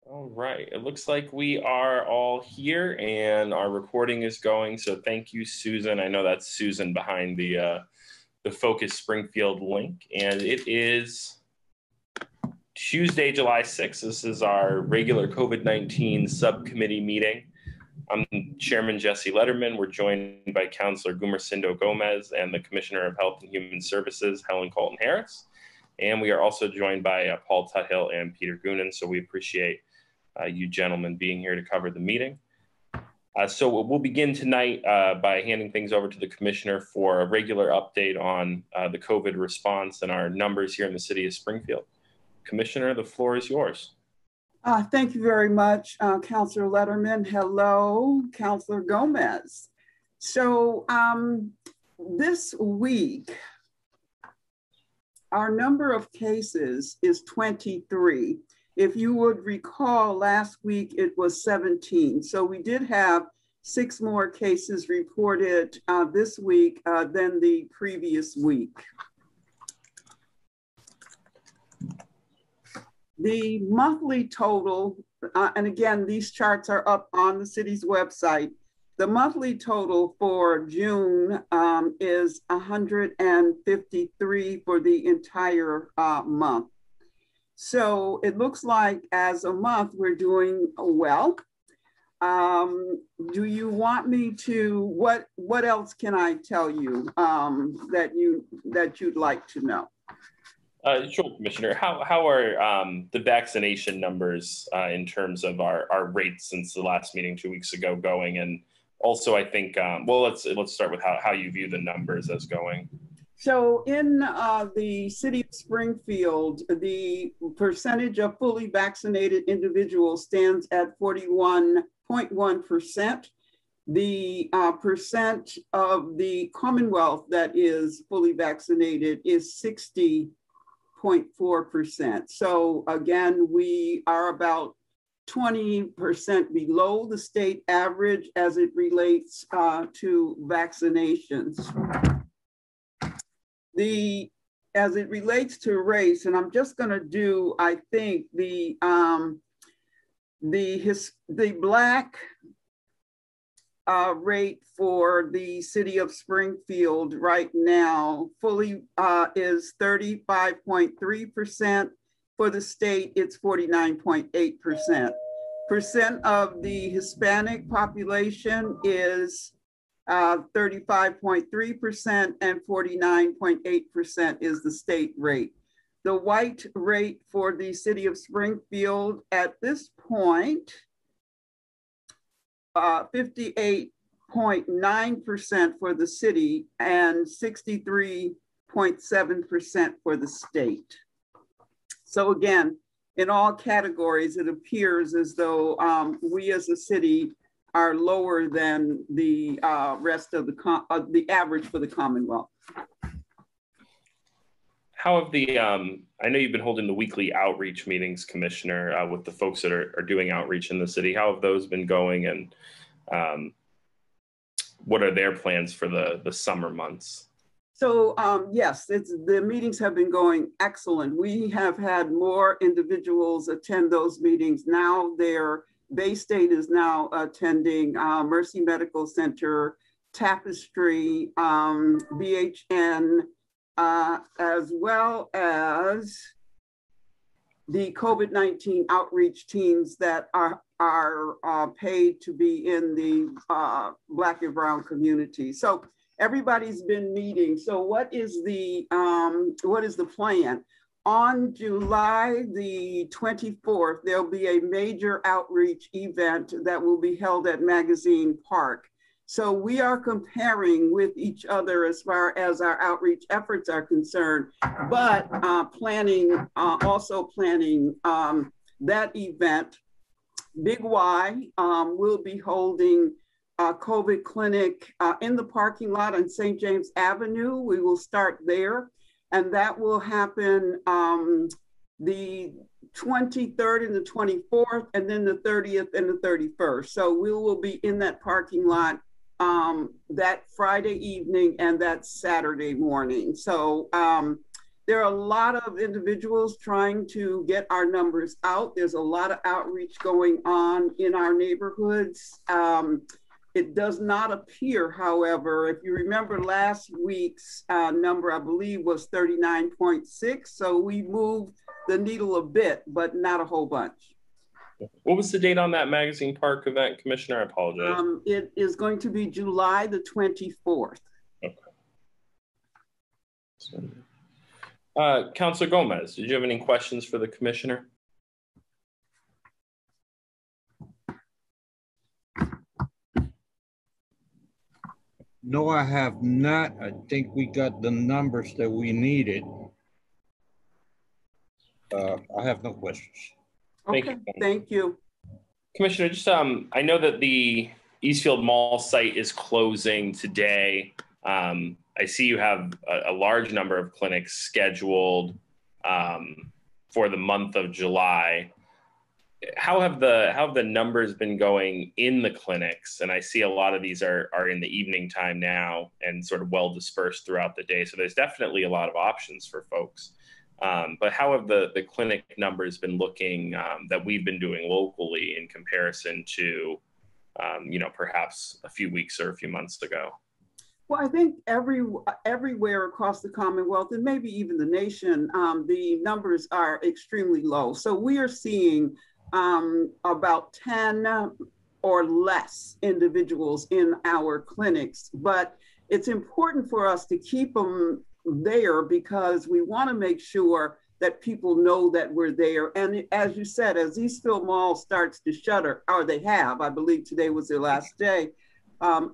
All right, it looks like we are all here and our recording is going. So thank you, Susan. I know that's Susan behind the Focus Springfield link, and it is Tuesday, July 6th. This is our regular COVID-19 subcommittee meeting. I'm Chairman Jesse Letterman. We're joined by Councilor Gumersindo Gomez and the Commissioner of Health and Human Services, Helen Colton Harris. And we are also joined by Paul Tuthill and Peter Goonan. So we appreciate you gentlemen being here to cover the meeting. So we'll begin tonight by handing things over to the Commissioner for a regular update on the COVID response and our numbers here in the city of Springfield. Commissioner, the floor is yours. Thank you very much, Councilor Letterman. Hello, Councilor Gomez. So this week, our number of cases is 23. If you would recall, last week it was 17. So we did have 6 more cases reported this week than the previous week. The monthly total, and again, these charts are up on the city's website. The monthly total for June is 153 for the entire month. So it looks like as a month, we're doing well. Do you want me to, what else can I tell you that you'd like to know? Sure, Commissioner. How are the vaccination numbers in terms of our rates since the last meeting 2 weeks ago going? And also, I think, well, let's start with how you view the numbers as going. So in the city of Springfield, the percentage of fully vaccinated individuals stands at 41.1%. The percent of the Commonwealth that is fully vaccinated is 60.4%. So again, we are about 20% below the state average as it relates to vaccinations. As it relates to race, and I'm just going to do, I think, the Black rate for the city of Springfield right now fully is 35.3%. For the state, it's 49.8%. Percent of the Hispanic population is 35.3%, and 49.8% is the state rate. The white rate for the city of Springfield at this point, 58.9% for the city and 63.7% for the state. So again, in all categories, it appears as though we as a city are lower than the rest of the average for the Commonwealth. How have the, I know you've been holding the weekly outreach meetings, Commissioner, with the folks that are doing outreach in the city. How have those been going, and what are their plans for the summer months? So yes, the meetings have been going excellent. We have had more individuals attend those meetings. Now Bay State is now attending Mercy Medical Center, Tapestry, BHN, as well as the COVID-19 outreach teams that are paid to be in the Black and Brown community. So everybody's been meeting. So what is the plan? On July the 24th, there'll be a major outreach event that will be held at Magazine Park. So we are comparing with each other as far as our outreach efforts are concerned, but also planning that event. Big Y will be holding a COVID clinic in the parking lot on St. James Avenue. We will start there. And that will happen the 23rd and the 24th, and then the 30th and the 31st. So we will be in that parking lot that Friday evening and that Saturday morning. So There are a lot of individuals trying to get our numbers out. There's a lot of outreach going on in our neighborhoods. It does not appear, however, if you remember last week's number, I believe was 39.6. So we moved the needle a bit, but not a whole bunch. What was the date on that Magazine Park event, Commissioner? I apologize. It is going to be July the 24th. Okay. Councilor Gomez, did you have any questions for the Commissioner? No, I have not. I think we got the numbers that we needed. I have no questions. Okay, thank you. Commissioner, just I know that the Eastfield Mall site is closing today. I see you have a large number of clinics scheduled for the month of July. How have the numbers been going in the clinics? And I see a lot of these are in the evening time now and sort of well dispersed throughout the day. So there's definitely a lot of options for folks. But how have the clinic numbers been looking that we've been doing locally in comparison to, perhaps a few weeks or a few months ago? Well, I think everywhere across the Commonwealth and maybe even the nation, the numbers are extremely low. So we are seeing about 10 or less individuals in our clinics, but it's important for us to keep them there because we want to make sure that people know that we're there. And as you said, as Eastfield Mall starts to shutter, or they have, I believe today was their last day,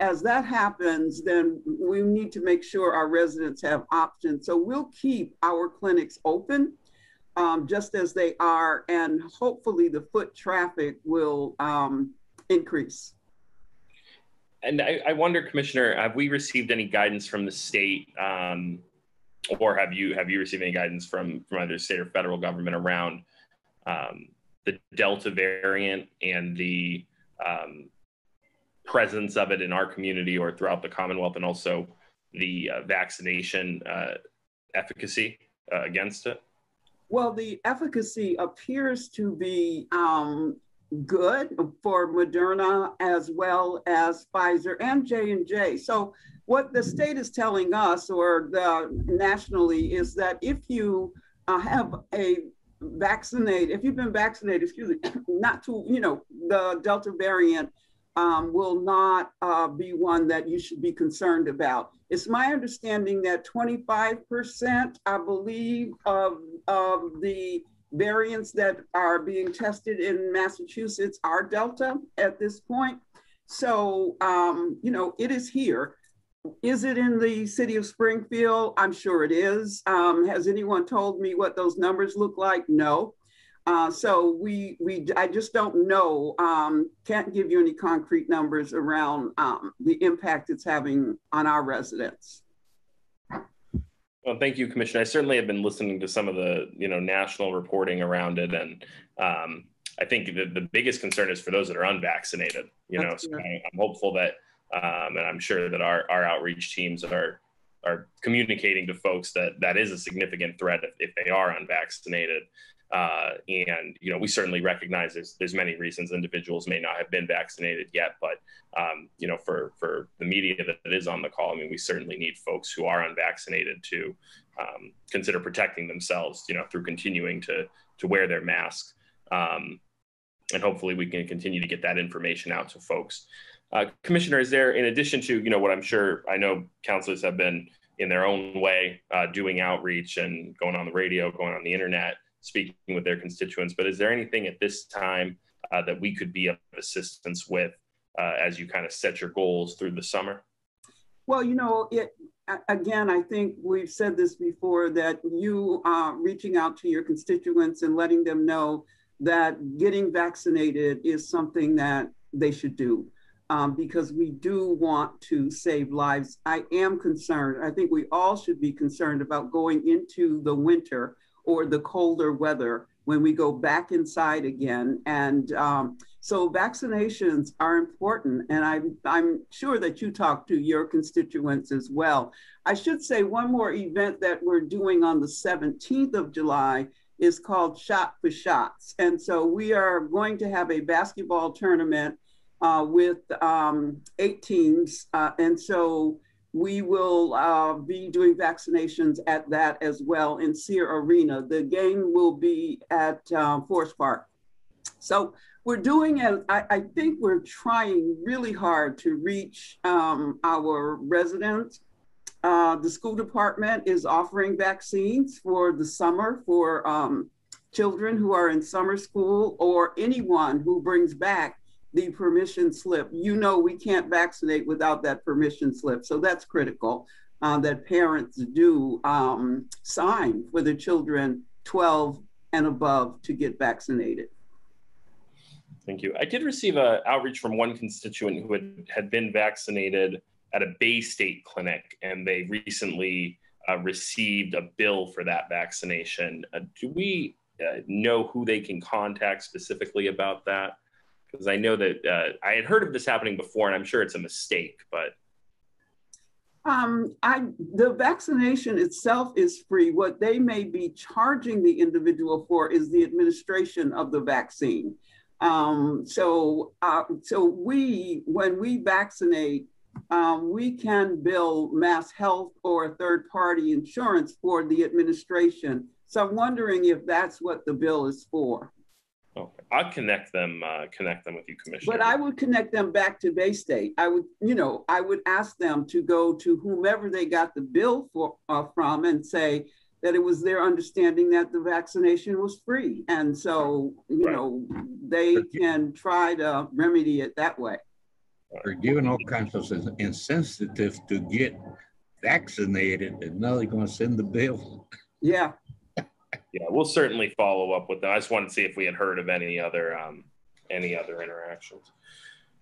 as that happens, then we need to make sure our residents have options. So we'll keep our clinics open just as they are, and hopefully the foot traffic will increase. And I wonder, Commissioner, have we received any guidance from the state, or have you received any guidance from either state or federal government around the Delta variant and the presence of it in our community or throughout the Commonwealth, and also the vaccination efficacy against it? Well, the efficacy appears to be good for Moderna as well as Pfizer and J&J. So what the state is telling us, or nationally, is that if you have if you've been vaccinated, not to, the Delta variant will not be one that you should be concerned about. It's my understanding that 25%, I believe, of the variants that are being tested in Massachusetts are Delta at this point. So, it is here. Is it in the city of Springfield? I'm sure it is. Has anyone told me what those numbers look like? No. So I just don't know, can't give you any concrete numbers around the impact it's having on our residents. Well, thank you, Commissioner. I certainly have been listening to some of the, national reporting around it. And I think the biggest concern is for those that are unvaccinated, so I'm hopeful that, and I'm sure that our outreach teams are communicating to folks that is a significant threat if they are unvaccinated. And we certainly recognize there's many reasons individuals may not have been vaccinated yet, but for the media that is on the call, we certainly need folks who are unvaccinated to consider protecting themselves, through continuing to wear their masks. And hopefully we can continue to get that information out to folks. Commissioner, is there, in addition to what I know councilors have been in their own way doing outreach and going on the radio, going on the internet, speaking with their constituents, but is there anything at this time that we could be of assistance with as you kind of set your goals through the summer? Well, again, I think we've said this before, that you reaching out to your constituents and letting them know that getting vaccinated is something that they should do, because we do want to save lives. I am concerned. I think we all should be concerned about going into the winter or the colder weather when we go back inside again. And So vaccinations are important, and I'm sure that you talk to your constituents as well. I should say one more event that we're doing on the 17th of July is called Shot for Shots. And so we are going to have a basketball tournament with 8 teams. And so we will be doing vaccinations at that as well in Sear Arena. The game will be at Forest Park. So we're doing, I think we're trying really hard to reach our residents. The school department is offering vaccines for the summer for children who are in summer school or anyone who brings back the permission slip. You know, we can't vaccinate without that permission slip. So that's critical that parents do sign for their children 12 and above to get vaccinated. Thank you. I did receive an outreach from one constituent who had been vaccinated at a Bay State clinic, and they recently received a bill for that vaccination. Do we know who they can contact specifically about that? Because I know that I had heard of this happening before, and I'm sure it's a mistake, but. The vaccination itself is free. What they may be charging the individual for is the administration of the vaccine. So when we vaccinate, we can bill Mass Health or a third-party insurance for the administration. So I'm wondering if that's what the bill is for. Okay, I'll connect them with you, Commissioner. But I would connect them back to Bay State. I would ask them to go to whomever they got the bill from and say that it was their understanding that the vaccination was free. And so, they can try to remedy it that way. They're given all kinds of incentives to get vaccinated, and now they're going to send the bill. Yeah. Yeah, we'll certainly follow up with them. I just wanted to see if we had heard of any other interactions.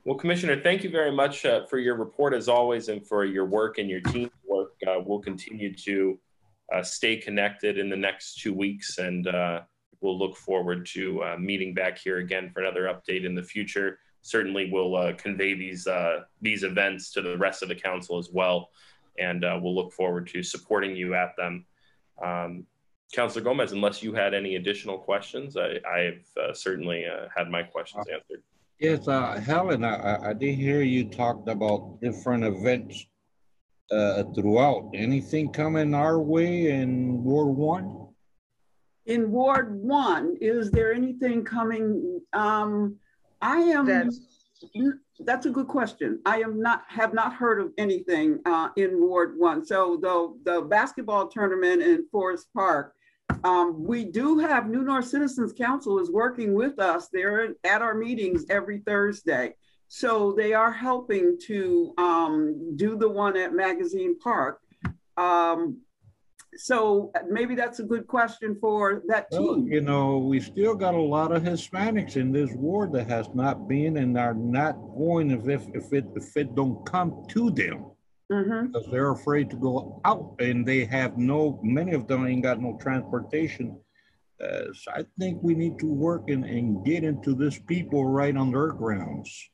Well, Commissioner, thank you very much for your report as always, and for your work and your team's work. We'll continue to stay connected in the next 2 weeks, and we'll look forward to meeting back here again for another update in the future. Certainly, we'll convey these events to the rest of the council as well, and we'll look forward to supporting you at them. Councilor Gomez, unless you had any additional questions, I've certainly had my questions answered. Yes, Helen, I did hear you talked about different events throughout. Anything coming our way in Ward 1? In Ward 1, is there anything coming? That's a good question. I have not heard of anything in Ward 1. So the basketball tournament in Forest Park, we do have New North Citizens Council is working with us. They're at our meetings every Thursday. So they are helping to do the one at Magazine Park. So maybe that's a good question for that team. Well, we still got a lot of Hispanics in this ward that has not been and are not going if it don't come to them. Mm-hmm. Because they're afraid to go out, and they have many of them ain't got no transportation. So I think we need to work and get into this people right on their grounds.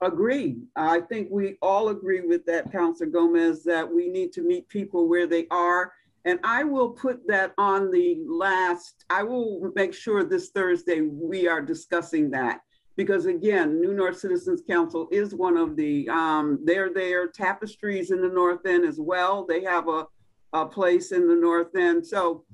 Agreed. I think we all agree with that, Councilor Gomez, that we need to meet people where they are. And I will put that on I will make sure this Thursday we are discussing that. Because again, New North Citizens Council is one of the, they're there, Tapestries in the North End as well. They have a place in the North End. So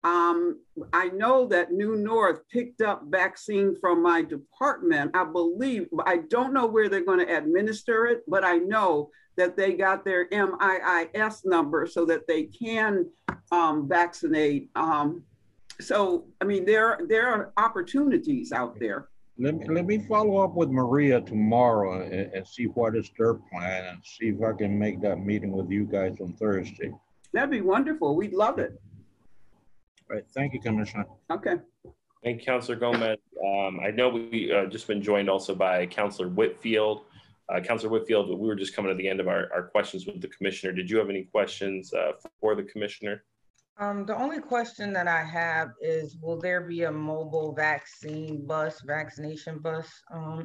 I know that New North picked up vaccine from my department, I believe. I don't know where they're going to administer it, but I know that they got their MIIS number so that they can vaccinate. So, I mean, there are opportunities out there. Let me follow up with Maria tomorrow and see what is their plan, and see if I can make that meeting with you guys on Thursday. That'd be wonderful. We'd love it. All right. Thank you, Commissioner. Okay. Thank you, Councilor Gomez. I know we just been joined also by Councilor Whitfield. Councilor Whitfield, we were just coming to the end of our questions with the Commissioner. Did you have any questions for the Commissioner? The only question that I have is, will there be a mobile vaccination bus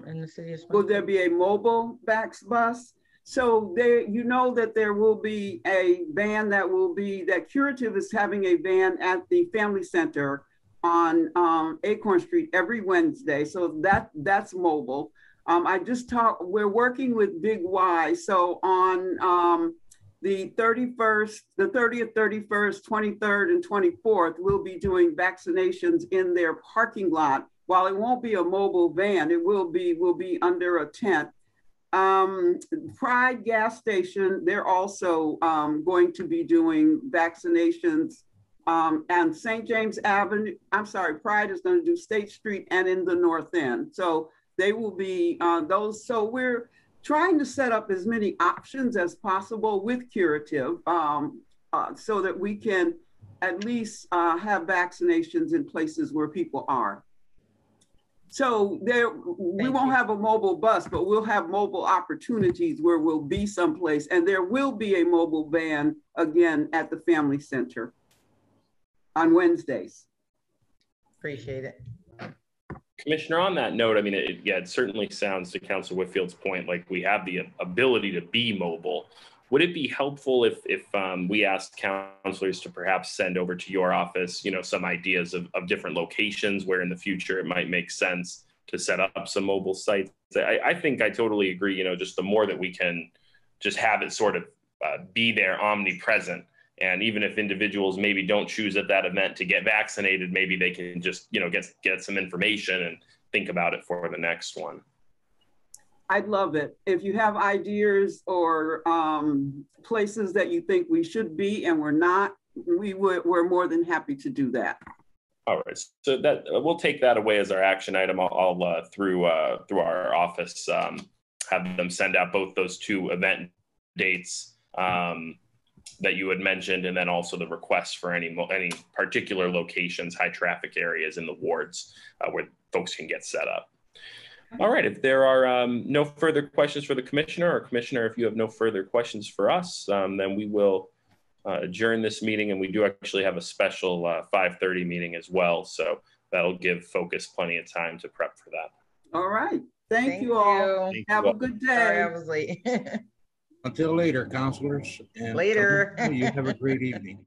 in the city of Springfield? Will there be a mobile vax bus? So there, you know that there will be a van that Curative is having a van at the Family Center on Acorn Street every Wednesday. So that's mobile. We're working with Big Y. So on the 30th, 31st, 23rd, and 24th, we'll be doing vaccinations in their parking lot. While it won't be a mobile van, it will be under a tent. Pride gas station, they're also going to be doing vaccinations. And St. James Avenue, Pride is going to do State Street and in the North End. So they will be those. So we're trying to set up as many options as possible with Curative so that we can at least have vaccinations in places where people are. So we won't have a mobile bus, but we'll have mobile opportunities where we'll be someplace, and there will be a mobile van again at the Family Center on Wednesdays. Appreciate it. Commissioner, on that note, I mean, it certainly sounds, to Councilor Whitfield's point, like we have the ability to be mobile. Would it be helpful if we asked councilors to perhaps send over to your office, some ideas of different locations where in the future it might make sense to set up some mobile sites? I think I totally agree, just the more that we can just have it sort of be there omnipresent. And even if individuals maybe don't choose at that event to get vaccinated, maybe they can just, get some information and think about it for the next one. I'd love it. If you have ideas or places that you think we should be and we're not, we're more than happy to do that. All right, so that we'll take that away as our action item. I'll through our office have them send out both those two event dates that you had mentioned, and then also the requests for any particular locations, high traffic areas in the wards where folks can get set up. All right, if there are no further questions for the commissioner, or commissioner, if you have no further questions for us, then we will adjourn this meeting, and we do actually have a special 5:30 meeting as well, so that'll give Focus plenty of time to prep for that. All right, thank you all. Have a good day. Sorry I was late. Until later, councilors. And later. you have a great evening.